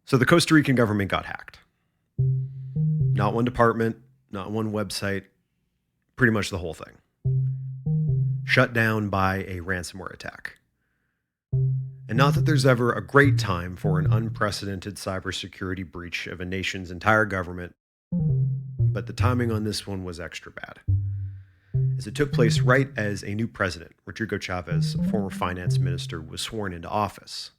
So the Costa Rican government got hacked. Not one department, not one website, pretty much the whole thing. Shut down by a ransomware attack. And not that there's ever a great time for an unprecedented cybersecurity breach of a nation's entire government, but the timing on this one was extra bad, as it took place right as a new president, Rodrigo Chavez, a former finance minister, was sworn into office.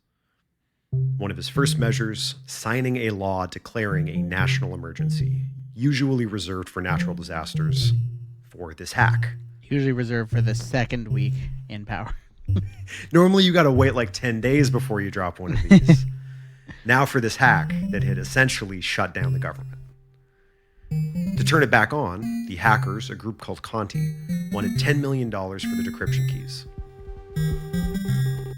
One of his first measures, signing a law declaring a national emergency, usually reserved for natural disasters, for this hack. Usually reserved for the second week in power. Normally you gotta wait like 10 days before you drop one of these. Now for this hack that had essentially shut down the government. To turn it back on, the hackers, a group called Conti, wanted $10 million for the decryption keys.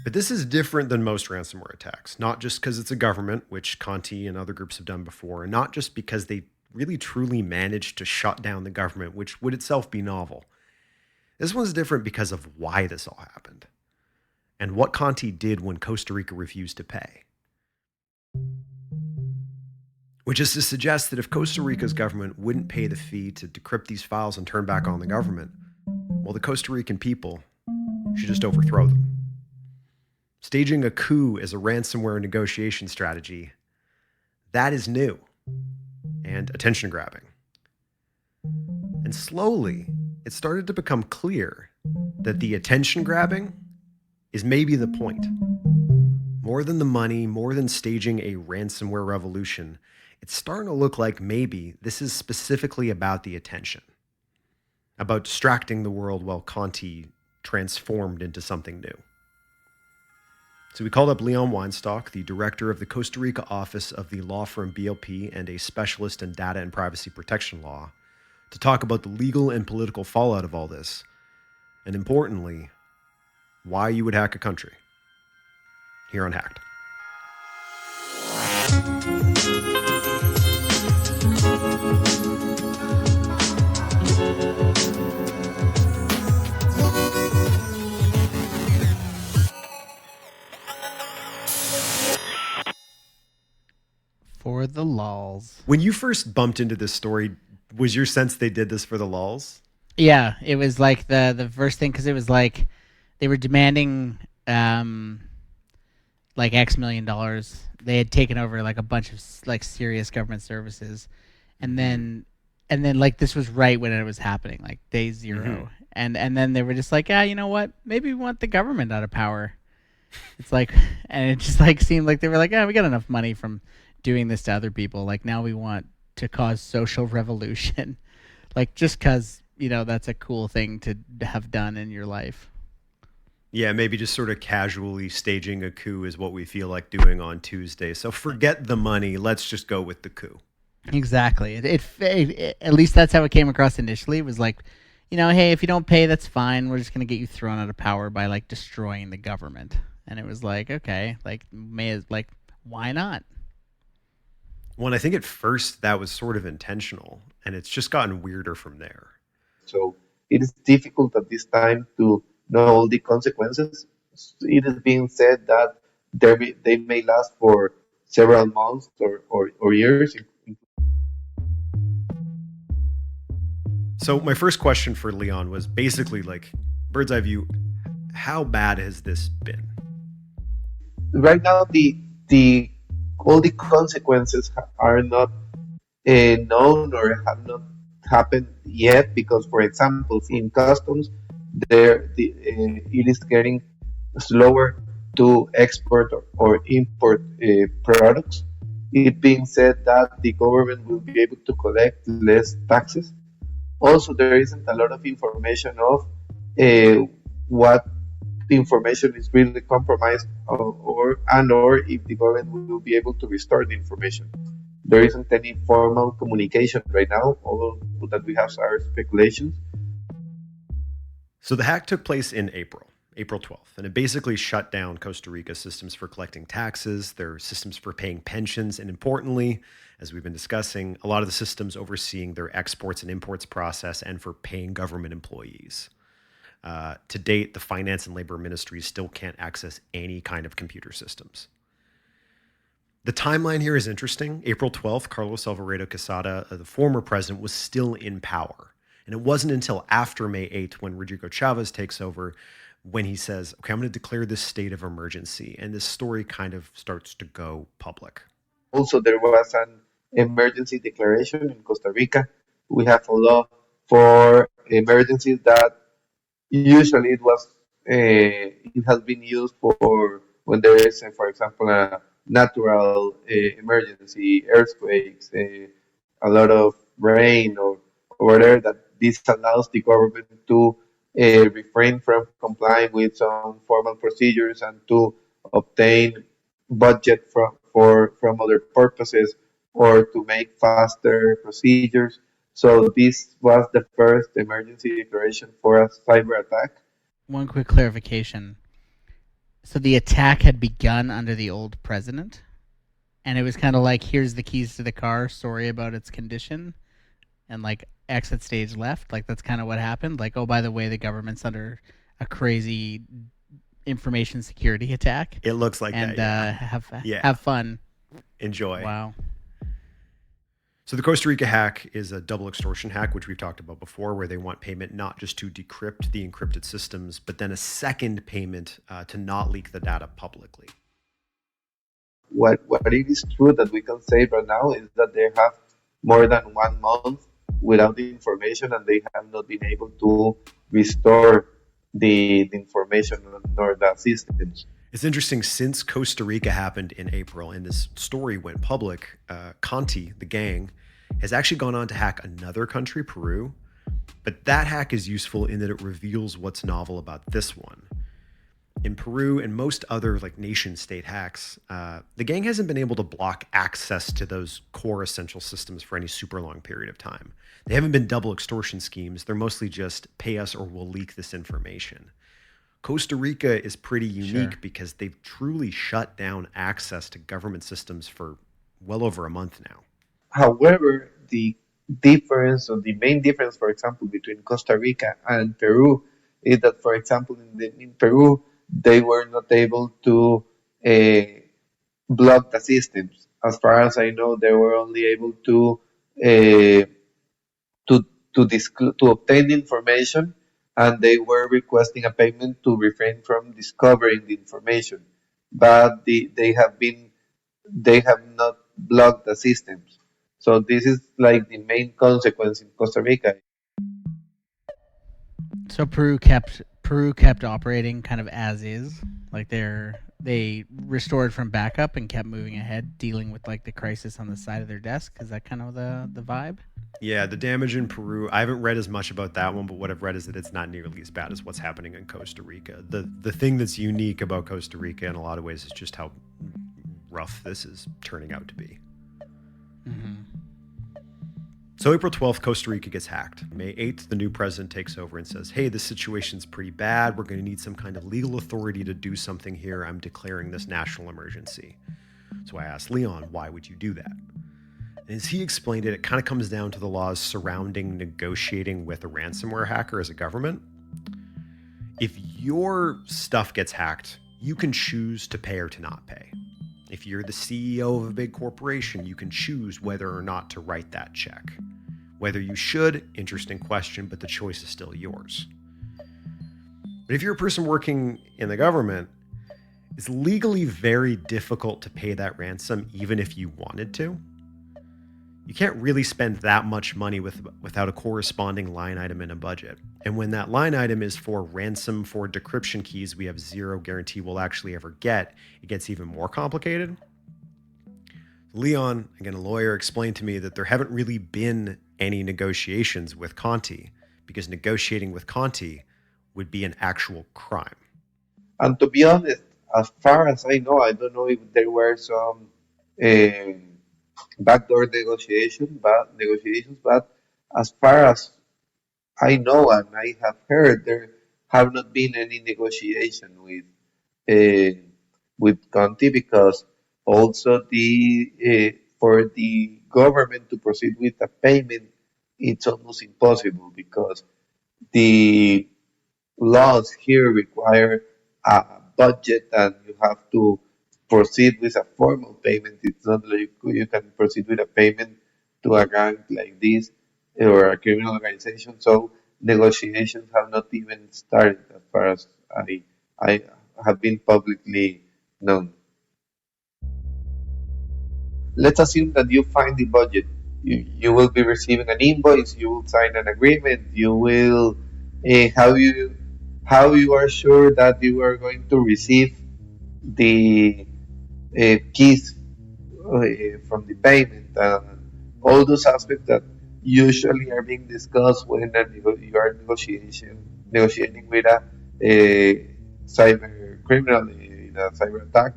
But this is different than most ransomware attacks, not just because it's a government, which Conti and other groups have done before, and not just because they really truly managed to shut down the government, which would itself be novel. This one's different because of why this all happened, and what Conti did when Costa Rica refused to pay. Which is to suggest that if Costa Rica's government wouldn't pay the fee to decrypt these files and turn back on the government, well, the Costa Rican people should just overthrow them. Staging a coup as a ransomware negotiation strategy, that is new and attention grabbing. And slowly, it started to become clear that the attention grabbing is maybe the point. More than the money, more than staging a ransomware revolution, it's starting to look like maybe this is specifically about the attention, about distracting the world while Conti transformed into something new. So we called up Leon Weinstock, the director of the Costa Rica office of the law firm BLP and a specialist in data and privacy protection law, to talk about the legal and political fallout of all this, and importantly, why you would hack a country. Here on Hacked. For the lulz. When you first bumped into this story, was your sense they did this for the lulz? Yeah, it was like the first thing, because it was like they were demanding like X million dollars. They had taken over like a bunch of like serious government services, and then like this was right when it was happening, like day zero. Mm-hmm. And then they were just like, yeah, you know what? Maybe we want the government out of power. It's like, and it just like seemed like they were like, we got enough money from doing this to other people. Like now we want to cause social revolution, like just because that's a cool thing to have done in your life. Yeah, maybe just sort of casually staging a coup is what we feel like doing on Tuesday. So forget the money. Let's just go with the coup. Exactly. It at least that's how it came across initially. It was like, hey, if you don't pay, that's fine. We're just going to get you thrown out of power by like destroying the government. And it was like, okay, like why not? Well, I think at first that was sort of intentional, and it's just gotten weirder from there. So it is difficult at this time to know all the consequences. It is being said that they may last for several months or years. So my first question for Leon was basically like, bird's eye view, how bad has this been? Right now, the all the consequences are not known or have not happened yet, because, for example, in customs, it is getting slower to export or import products. It being said that the government will be able to collect less taxes. Also, there isn't a lot of information of what information is really compromised or if the government will be able to restore the information. There isn't any formal communication right now. All that we have are speculations. So the hack took place in April 12th, and it basically shut down Costa Rica's systems for collecting taxes, their systems for paying pensions, and importantly, as we've been discussing, a lot of the systems overseeing their exports and imports process and for paying government employees. To date, the finance and labor ministries still can't access any kind of computer systems. The timeline here is interesting. April 12th, Carlos Alvarado Quesada, the former president, was still in power. And it wasn't until after May 8th, when Rodrigo Chavez takes over, when he says, okay, I'm going to declare this state of emergency. And this story kind of starts to go public. Also, there was an emergency declaration in Costa Rica. We have a law for emergencies that usually it has been used for when there is, for example, a natural emergency, earthquakes, a lot of rain, or whatever. That this allows the government to refrain from complying with some formal procedures and to obtain budget from other purposes or to make faster procedures. So this was the first emergency declaration for a cyber attack. One quick clarification. So the attack had begun under the old president, and it was kind of like, here's the keys to the car, sorry about its condition, and like exit stage left. Like that's kind of what happened. Like, oh, by the way, the government's under a crazy information security attack. It looks like and that. have fun. Enjoy. Wow. So the Costa Rica hack is a double extortion hack, which we've talked about before, where they want payment not just to decrypt the encrypted systems, but then a second payment to not leak the data publicly. What it is true that we can say right now is that they have more than 1 month without the information, and they have not been able to restore the information nor the systems. It's interesting, since Costa Rica happened in April and this story went public, Conti, the gang, has actually gone on to hack another country, Peru. But that hack is useful in that it reveals what's novel about this one. In Peru and most other like nation state hacks, the gang hasn't been able to block access to those core essential systems for any super long period of time. They haven't been double extortion schemes. They're mostly just pay us or we'll leak this information. Costa Rica is pretty unique because they've truly shut down access to government systems for well over a month now. However, the difference, or the main difference, for example, between Costa Rica and Peru is that, for example, in Peru, they were not able to block the systems. As far as I know, they were only able to to obtain the information, and they were requesting a payment to refrain from discovering the information. But they have not blocked the systems. So this is like the main consequence in Costa Rica. So Peru kept operating kind of as is. Like they restored from backup and kept moving ahead, dealing with like the crisis on the side of their desk. Is that kind of the vibe? Yeah, the damage in Peru, I haven't read as much about that one, but what I've read is that it's not nearly as bad as what's happening in Costa Rica. The thing that's unique about Costa Rica in a lot of ways is just how rough this is turning out to be. Mm-hmm. So April 12th, Costa Rica gets hacked. May 8th, the new president takes over and says, hey, this situation's pretty bad. We're going to need some kind of legal authority to do something here. I'm declaring this national emergency. So I asked Leon, why would you do that? And as he explained it, it kind of comes down to the laws surrounding negotiating with a ransomware hacker as a government. If your stuff gets hacked, you can choose to pay or to not pay. If you're the CEO of a big corporation, you can choose whether or not to write that check. Whether you should, interesting question, but the choice is still yours. But if you're a person working in the government, it's legally very difficult to pay that ransom even if you wanted to. You can't really spend that much money without a corresponding line item in a budget. And when that line item is for ransom for decryption keys we have zero guarantee we'll actually ever get, it gets even more complicated. Leon, again a lawyer, explained to me that there haven't really been any negotiations with Conti because negotiating with Conti would be an actual crime. And to be honest, as far as I know, I don't know if there were some backdoor negotiations, but as far as I know and I have heard, there have not been any negotiation with Conti, because also for the government to proceed with a payment, it's almost impossible because the laws here require a budget, and you have to proceed with a formal payment. It's not like you can proceed with a payment to a gang like this or a criminal organization. So negotiations have not even started as far as I have been publicly known. Let's assume that you find the budget. You will be receiving an invoice. You will sign an agreement. You will how you are sure that you are going to receive the keys from the payment, all those aspects that usually are being discussed when you are negotiating with a cyber criminal in a cyber attack.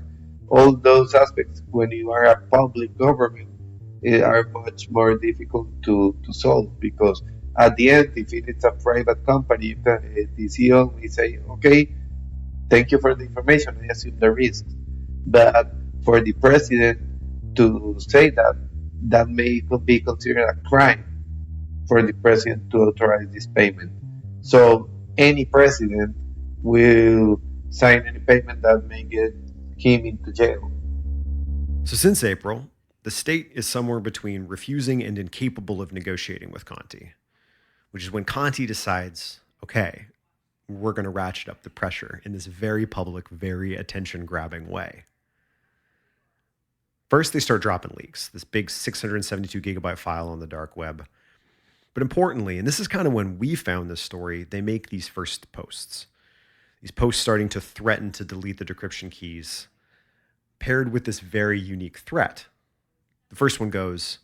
All those aspects, when you are a public government, are much more difficult to solve because at the end, if it is a private company, the CEO may say, "Okay, thank you for the information. I assume the risks." But for the president to say that, that may be considered a crime for the president to authorize this payment. So any president will sign any payment that may get him into jail. So since April, the state is somewhere between refusing and incapable of negotiating with Conti, which is when Conti decides, okay, we're going to ratchet up the pressure in this very public, very attention-grabbing way. First, they start dropping leaks, this big 672 gigabyte file on the dark web. But importantly, and this is kind of when we found this story, they make these first posts. These posts starting to threaten to delete the decryption keys, paired with this very unique threat. The first one goes,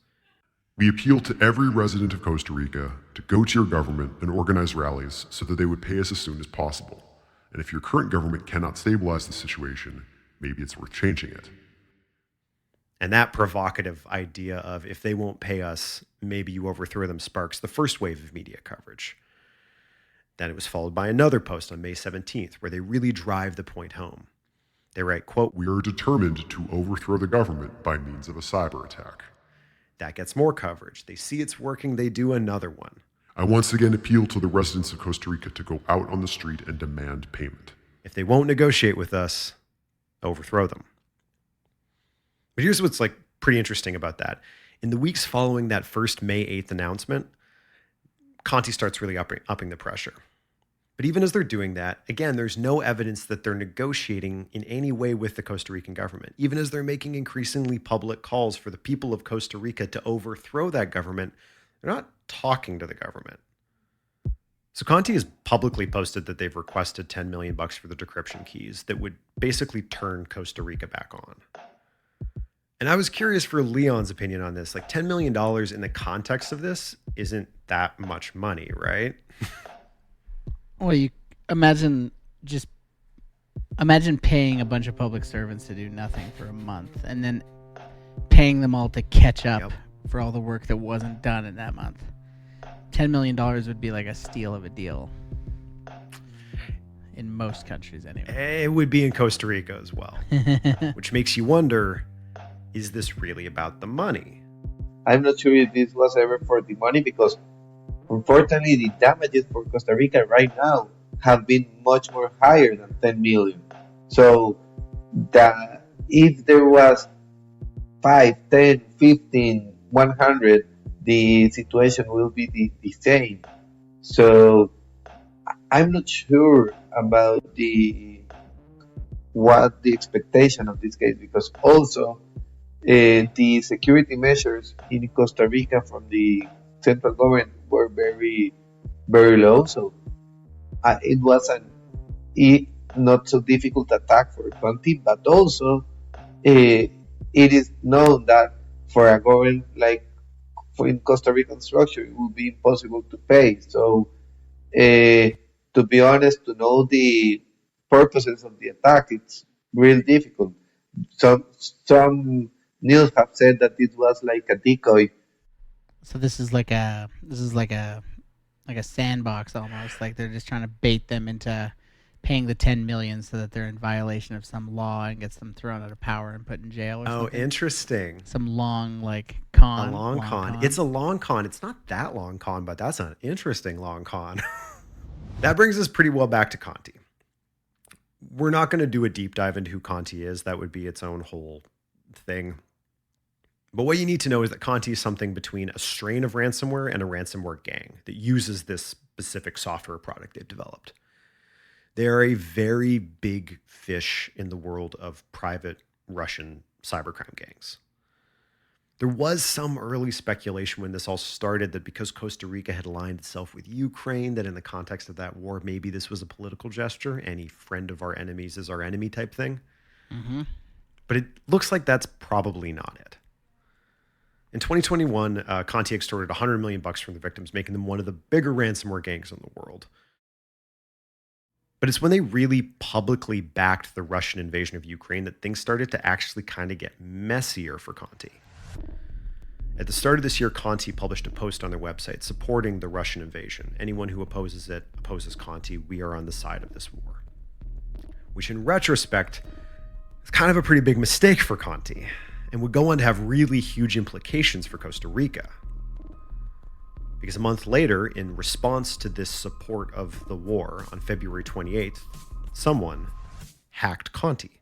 "We appeal to every resident of Costa Rica to go to your government and organize rallies so that they would pay us as soon as possible. And if your current government cannot stabilize the situation, maybe it's worth changing it." And that provocative idea of if they won't pay us, maybe you overthrow them sparks the first wave of media coverage. Then it was followed by another post on May 17th where they really drive the point home. They write, quote, "We are determined to overthrow the government by means of a cyber attack." That gets more coverage. They see it's working, they do another one. "I once again appeal to the residents of Costa Rica to go out on the street and demand payment. If they won't negotiate with us, overthrow them." But here's what's pretty interesting about that. In the weeks following that first May 8th announcement, Conti starts really upping the pressure. But even as they're doing that, again, there's no evidence that they're negotiating in any way with the Costa Rican government. Even as they're making increasingly public calls for the people of Costa Rica to overthrow that government, they're not talking to the government. So Conti has publicly posted that they've requested $10 million for the decryption keys that would basically turn Costa Rica back on. And I was curious for Leon's opinion on this. $10 million in the context of this isn't that much money, right? Well, you imagine paying a bunch of public servants to do nothing for a month and then paying them all to catch up for all the work that wasn't done in that month. $10 million would be like a steal of a deal. In most countries, anyway. It would be in Costa Rica as well. Which makes you wonder, is this really about the money? I'm not sure if this was ever for the money because unfortunately the damages for Costa Rica right now have been much more higher than 10 million. So that if there was 5, 10, 15, 100, the situation will be the same. So I'm not sure about what the expectation of this case, because also the security measures in Costa Rica from the central government were very, very low. So it was not so difficult attack for Conti, but also it is known that for a government in Costa Rican structure, it would be impossible to pay. So to be honest, to know the purposes of the attack, it's real difficult. Some news have said that it was like a decoy. So this is like a sandbox almost. Like they're just trying to bait them into paying the 10 million so that they're in violation of some law and gets them thrown out of power and put in jail or something. Oh, interesting. Some long con. A long con. It's a long con. It's not that long con, but that's an interesting long con. That brings us pretty well back to Conti. We're not going to do a deep dive into who Conti is. That would be its own whole thing. But what you need to know is that Conti is something between a strain of ransomware and a ransomware gang that uses this specific software product they've developed. They are a very big fish in the world of private Russian cybercrime gangs. There was some early speculation when this all started that because Costa Rica had aligned itself with Ukraine, that in the context of that war, maybe this was a political gesture. Any friend of our enemies is our enemy type thing. Mm-hmm. But it looks like that's probably not it. In 2021, Conti extorted $100 million from the victims, making them one of the bigger ransomware gangs in the world. But it's when they really publicly backed the Russian invasion of Ukraine that things started to actually kind of get messier for Conti. At the start of this year, Conti published a post on their website supporting the Russian invasion. Anyone who opposes it opposes Conti. We are on the side of this war. Which in retrospect is kind of a pretty big mistake for Conti and would go on to have really huge implications for Costa Rica. Because a month later, in response to this support of the war on February 28th, someone hacked Conti.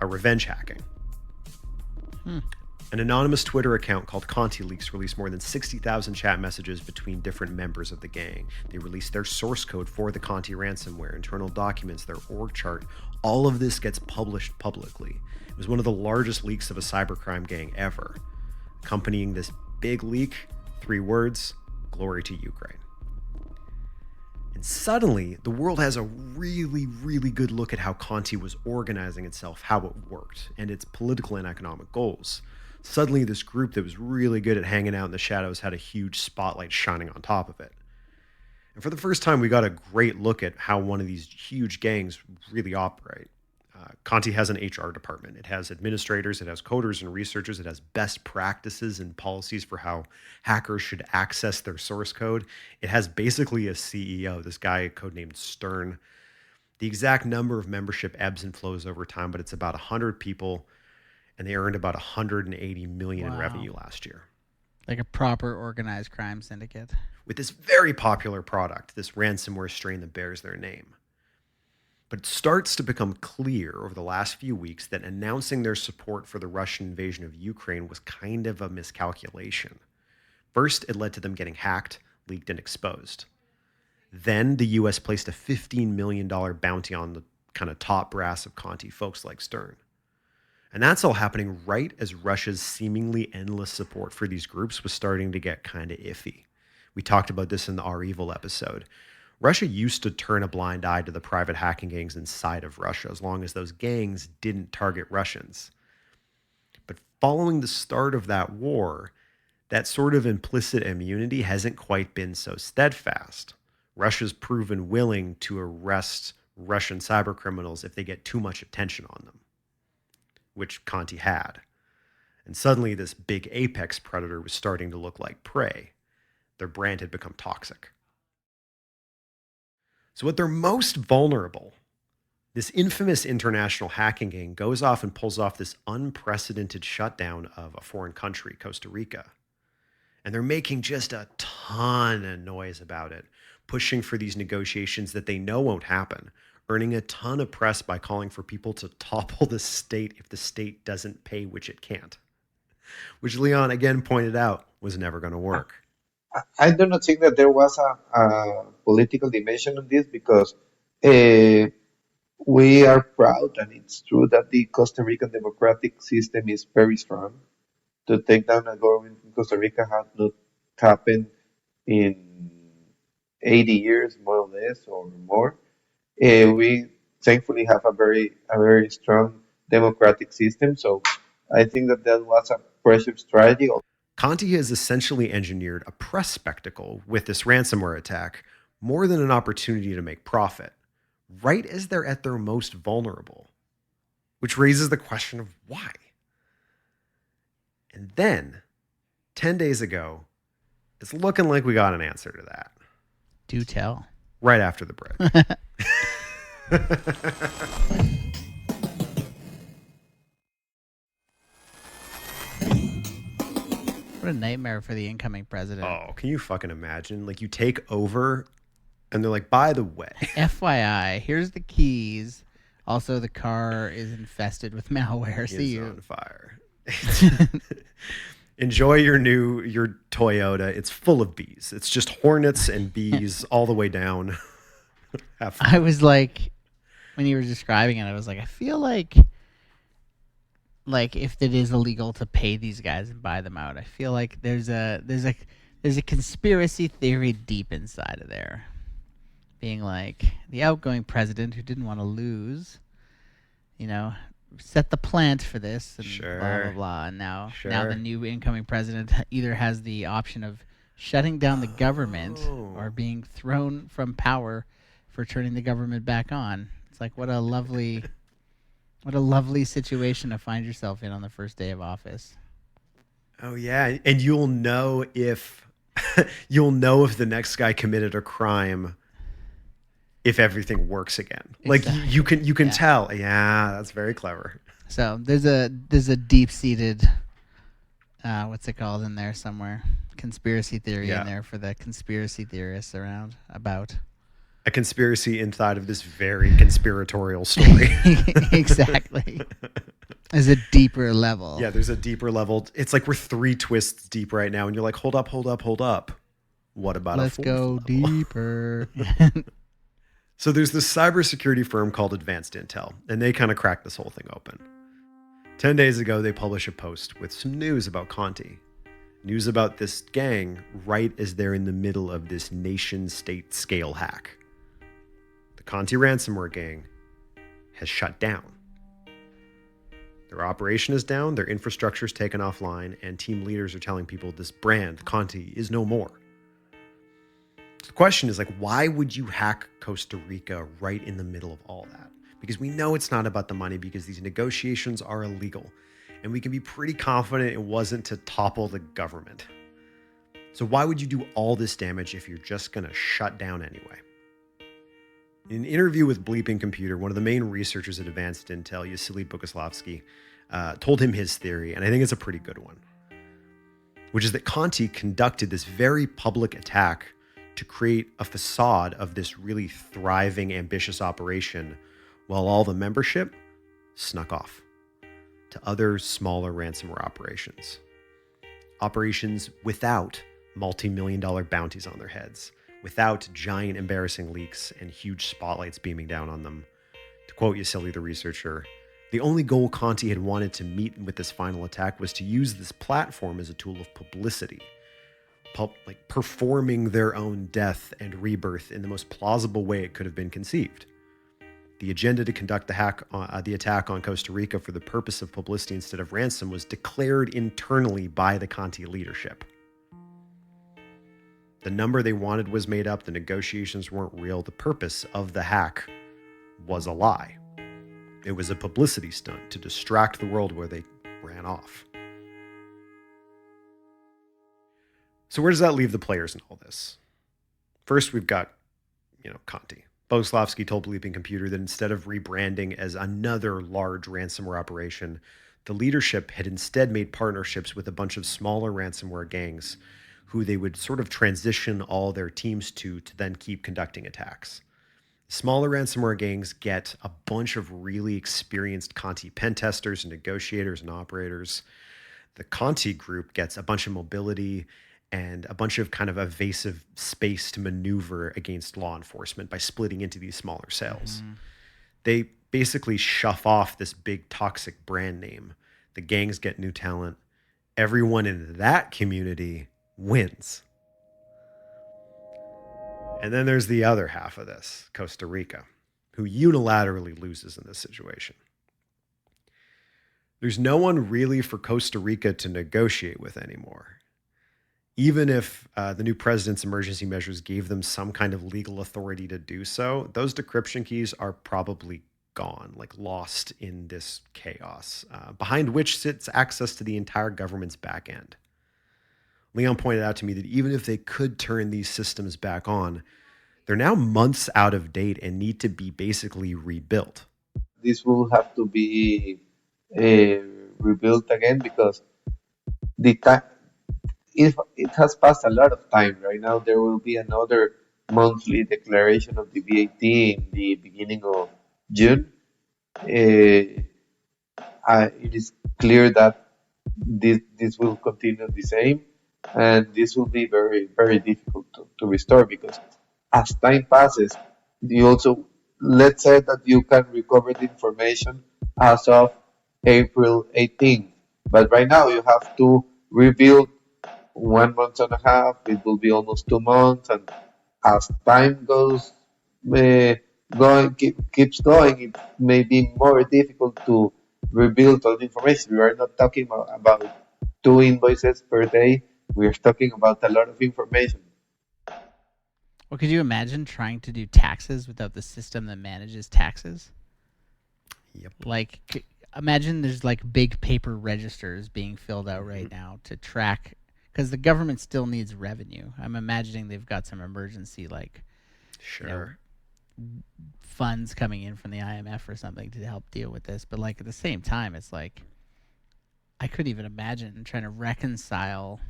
A revenge hacking. An anonymous Twitter account called Conti Leaks released more than 60,000 chat messages between different members of the gang. They released their source code for the Conti ransomware, internal documents, their org chart. All of this gets published publicly. It was one of the largest leaks of a cybercrime gang ever. Accompanying this big leak, 3 words: glory to Ukraine. And suddenly, the world has a really, really good look at how Conti was organizing itself, how it worked, and its political and economic goals. Suddenly, this group that was really good at hanging out in the shadows had a huge spotlight shining on top of it. And for the first time, we got a great look at how one of these huge gangs really operate. Conti has an HR department. It has administrators, it has coders and researchers, it has best practices and policies for how hackers should access their source code. It has basically a CEO, this guy codenamed Stern. The exact number of membership ebbs and flows over time, but it's about 100 people, and they earned about $180 million in revenue last year. Like a proper organized crime syndicate. With this very popular product, this ransomware strain that bears their name. But it starts to become clear over the last few weeks that announcing their support for the Russian invasion of Ukraine was kind of a miscalculation. First, it led to them getting hacked, leaked, and exposed. Then the US placed a $15 million bounty on the kind of top brass of Conti, folks like Stern. And that's all happening right as Russia's seemingly endless support for these groups was starting to get kind of iffy. We talked about this in the Our Evil episode. Russia used to turn a blind eye to the private hacking gangs inside of Russia as long as those gangs didn't target Russians. But following the start of that war, that sort of implicit immunity hasn't quite been so steadfast. Russia's proven willing to arrest Russian cybercriminals if they get too much attention on them, which Conti had. And suddenly this big apex predator was starting to look like prey. Their brand had become toxic. So at their most vulnerable, this infamous international hacking gang goes off and pulls off this unprecedented shutdown of a foreign country, Costa Rica. And they're making just a ton of noise about it, pushing for these negotiations that they know won't happen, earning a ton of press by calling for people to topple the state if the state doesn't pay, which it can't. Which Leon again pointed out was never going to work. I do not think that there was a political dimension on this because we are proud, and it's true that the Costa Rican democratic system is very strong. To take down a government in Costa Rica has not happened in 80 years, more or less, or more. We thankfully have a very strong democratic system. So I think that was a pressure strategy. Conti has essentially engineered a press spectacle with this ransomware attack more than an opportunity to make profit, right as they're at their most vulnerable, which raises the question of why. And then, 10 days ago, it's looking like we got an answer to that. Do tell. Right after the break. What a nightmare for the incoming president. Oh, can you fucking imagine? Like, you take over And they're like, by the way, FYI, here's the keys. Also, the car is infested with malware. See it's you. on fire. Enjoy your Toyota. It's full of bees. It's just hornets and bees all the way down. I was like, when you were describing it, I was like, I feel like if it is illegal to pay these guys and buy them out, I feel like there's a conspiracy theory deep inside of there, being like the outgoing president who didn't want to lose, set the plant for this and blah blah blah, and now the new incoming president either has the option of shutting down the government or being thrown from power for turning the government back on. It's like what a lovely situation to find yourself in on the first day of office. Oh yeah, and you'll know if the next guy committed a crime if everything works again. Exactly. Like you can tell. Yeah, that's very clever. So there's a deep-seated what's it called in there somewhere? Conspiracy theory in there for the conspiracy theorists about a conspiracy inside of this very conspiratorial story. Exactly. There's a deeper level. Yeah, there's a deeper level. It's like we're 3 twists deep right now, and you're like, hold up. What about Let's a 4th go level? deeper. So there's this cybersecurity firm called Advanced Intel, and they kind of cracked this whole thing open. 10 days ago, they published a post with some news about Conti. News about this gang right as they're in the middle of this nation-state scale hack. The Conti ransomware gang has shut down. Their operation is down, their infrastructure is taken offline, and team leaders are telling people this brand, Conti, is no more. So the question is like, why would you hack Costa Rica right in the middle of all that? Because we know it's not about the money because these negotiations are illegal. And we can be pretty confident it wasn't to topple the government. So why would you do all this damage if you're just going to shut down anyway? In an interview with Bleeping Computer, one of the main researchers at Advanced Intel, Vasily Boguslavsky, told him his theory, and I think it's a pretty good one, which is that Conti conducted this very public attack to create a facade of this really thriving, ambitious operation while all the membership snuck off to other smaller ransomware operations. Operations without multi-million-dollar bounties on their heads, without giant embarrassing leaks and huge spotlights beaming down on them. To quote Vasily, the researcher, the only goal Conti had wanted to meet with this final attack was to use this platform as a tool of publicity, like performing their own death and rebirth in the most plausible way it could have been conceived. The agenda to conduct the attack on Costa Rica for the purpose of publicity instead of ransom was declared internally by the Conti leadership. The number they wanted was made up, the negotiations weren't real, the purpose of the hack was a lie. It was a publicity stunt to distract the world where they ran off. So where does that leave the players in all this? First, we've got, Conti. Boguslavsky told Bleeping Computer that instead of rebranding as another large ransomware operation, the leadership had instead made partnerships with a bunch of smaller ransomware gangs who they would sort of transition all their teams to then keep conducting attacks. Smaller ransomware gangs get a bunch of really experienced Conti pen testers and negotiators and operators. The Conti group gets a bunch of mobility and a bunch of kind of evasive space to maneuver against law enforcement by splitting into these smaller cells. Mm-hmm. They basically shuff off this big toxic brand name. The gangs get new talent. Everyone in that community wins. And then there's the other half of this, Costa Rica, who unilaterally loses in this situation. There's no one really for Costa Rica to negotiate with anymore. Even if the new president's emergency measures gave them some kind of legal authority to do so, those decryption keys are probably gone, like lost in this chaos, behind which sits access to the entire government's back end. Leon pointed out to me that even if they could turn these systems back on, they're now months out of date and need to be basically rebuilt. This will have to be rebuilt again because the time it has passed a lot of time. Right now, there will be another monthly declaration of the VAT in the beginning of June, uh, it is clear that this will continue the same, and this will be very very difficult to restore, because as time passes, you also, let's say that you can recover the information as of April 18th, but right now you have to rebuild 1 month and a half. It will be almost 2 months, and as time goes, uh, keeps going, it may be more difficult to rebuild all the information. We are not talking about 2 invoices per day. We are talking about a lot of information. Well, could you imagine trying to do taxes without the system that manages taxes? Yep. Like, imagine there's like big paper registers being filled out right now to track, because the government still needs revenue. I'm imagining they've got some emergency, like, Sure. funds coming in from the IMF or something to help deal with this. But like at the same time, it's like I couldn't even imagine trying to reconcile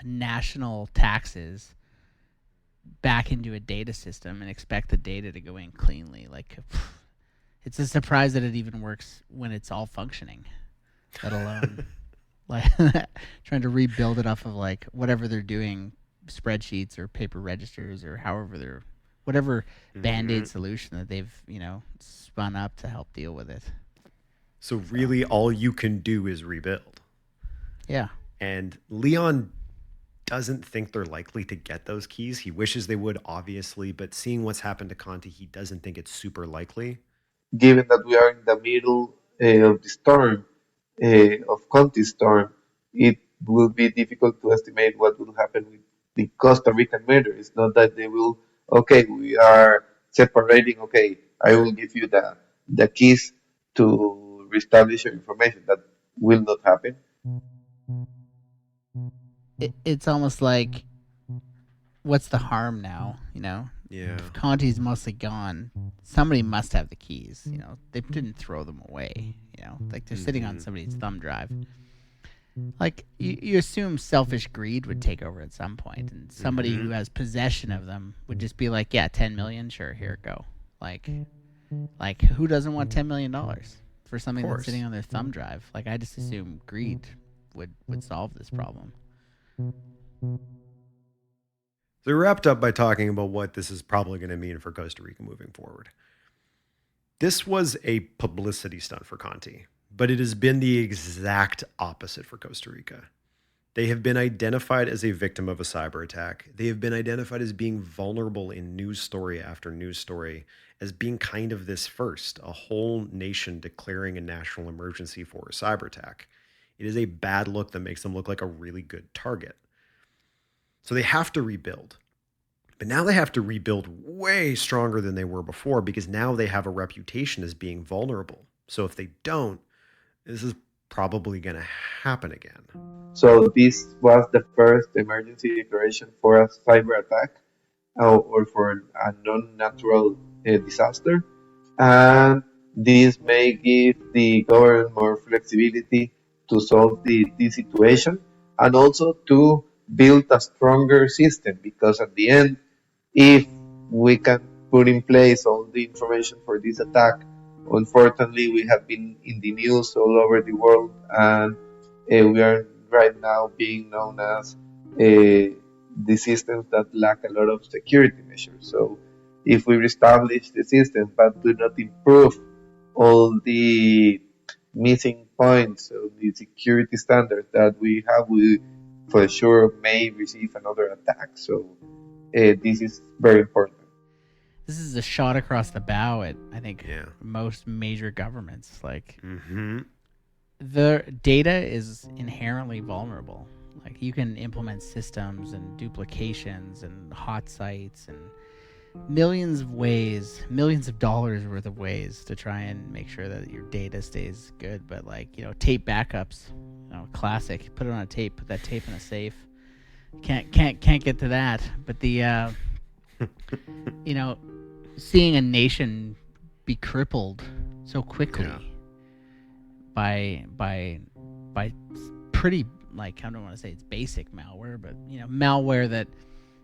national taxes back into a data system and expect the data to go in cleanly. Like, it's a surprise that it even works when it's all functioning, let alone like trying to rebuild it off of like whatever they're doing, spreadsheets or paper registers or however they're, whatever band-aid solution that they've, spun up to help deal with it. So really all you can do is rebuild. Yeah. And Leon doesn't think they're likely to get those keys. He wishes they would, obviously, but seeing what's happened to Conti, he doesn't think it's super likely. Given that we are in the middle of the storm, of Conti's storm, it will be difficult to estimate what will happen with the Costa Rican matter. It's not that they will, okay, we are separating, okay, I will give you the keys to reestablish your information. That will not happen. It's almost like, what's the harm now? Yeah. If Conti's mostly gone, somebody must have the keys. They didn't throw them away. Like they're sitting on somebody's thumb drive. Like you assume selfish greed would take over at some point, and somebody who has possession of them would just be like, yeah, 10 million, sure, here, go. Like who doesn't want $10 million for something that's sitting on their thumb drive? Like, I just assume greed would solve this problem. So we wrapped up by talking about what this is probably going to mean for Costa Rica moving forward. This was a publicity stunt for Conti, but it has been the exact opposite for Costa Rica. They have been identified as a victim of a cyber attack. They have been identified as being vulnerable in news story after news story, as being kind of this first, a whole nation declaring a national emergency for a cyber attack. It is a bad look that makes them look like a really good target. So they have to rebuild. But now they have to rebuild way stronger than they were before, because now they have a reputation as being vulnerable. So if they don't, this is probably going to happen again. So this was the first emergency declaration for a cyber attack, or for a non-natural disaster, and this may give the government more flexibility to solve the situation, and also to build a stronger system, because at the end, if we can put in place all the information for this attack, unfortunately we have been in the news all over the world, and we are right now being known as the systems that lack a lot of security measures. So if we reestablish the system but do not improve all the missing points of the security standards that we have, we for sure may receive another attack. So this is very important. This is a shot across the bow at, I think, most major governments. Like, the data is inherently vulnerable. Like, you can implement systems and duplications and hot sites and millions of dollars worth of ways to try and make sure that your data stays good. But like, tape backups, classic. Put it on a tape. Put that tape in a safe. Can't get to that. But the seeing a nation be crippled so quickly by pretty, like, I don't want to say it's basic malware, but malware that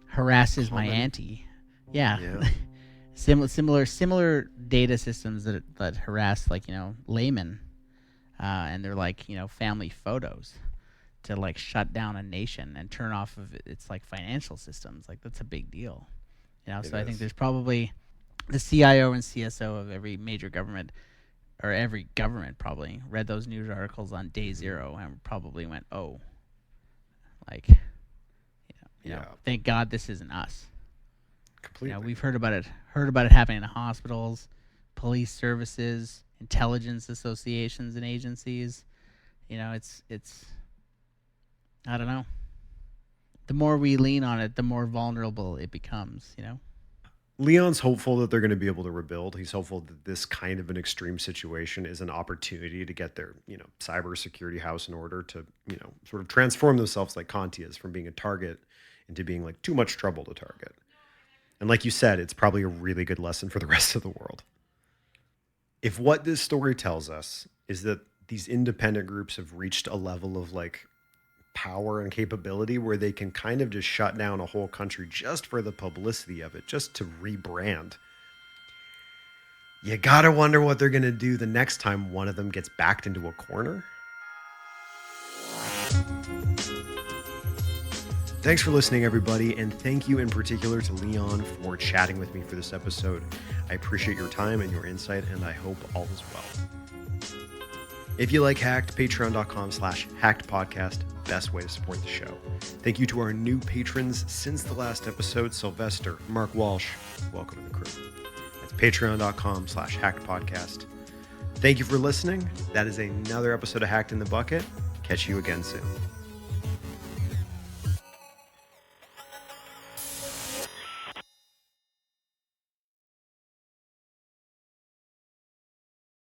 harasses my auntie Yeah. Yeah. Similar data systems that harass laymen, and they're family photos to shut down a nation and turn off of its financial systems. That's a big deal. So I think there's probably the CIO and CSO of every major government, or every government, probably read those news articles on day zero and probably went, oh, thank God this isn't us. Completely. We've heard about it happening in hospitals, police services, intelligence associations and agencies. It's I don't know. The more we lean on it, the more vulnerable it becomes. Leon's hopeful that they're going to be able to rebuild. He's hopeful that this kind of an extreme situation is an opportunity to get their, cybersecurity house in order to, sort of transform themselves like Conti is, from being a target into being too much trouble to target. And like you said, it's probably a really good lesson for the rest of the world. If what this story tells us is that these independent groups have reached a level of power and capability where they can kind of just shut down a whole country just for the publicity of it, just to rebrand, you gotta wonder what they're gonna do the next time one of them gets backed into a corner. Thanks for listening, everybody, and thank you in particular to Leon for chatting with me for this episode. I appreciate your time and your insight, and I hope all is well. If you like Hacked, patreon.com/hackedpodcast, best way to support the show. Thank you to our new patrons since the last episode: Sylvester, Mark Walsh, welcome to the crew. That's patreon.com/hackedpodcast. Thank you for listening. That is another episode of Hacked in the Bucket. Catch you again soon.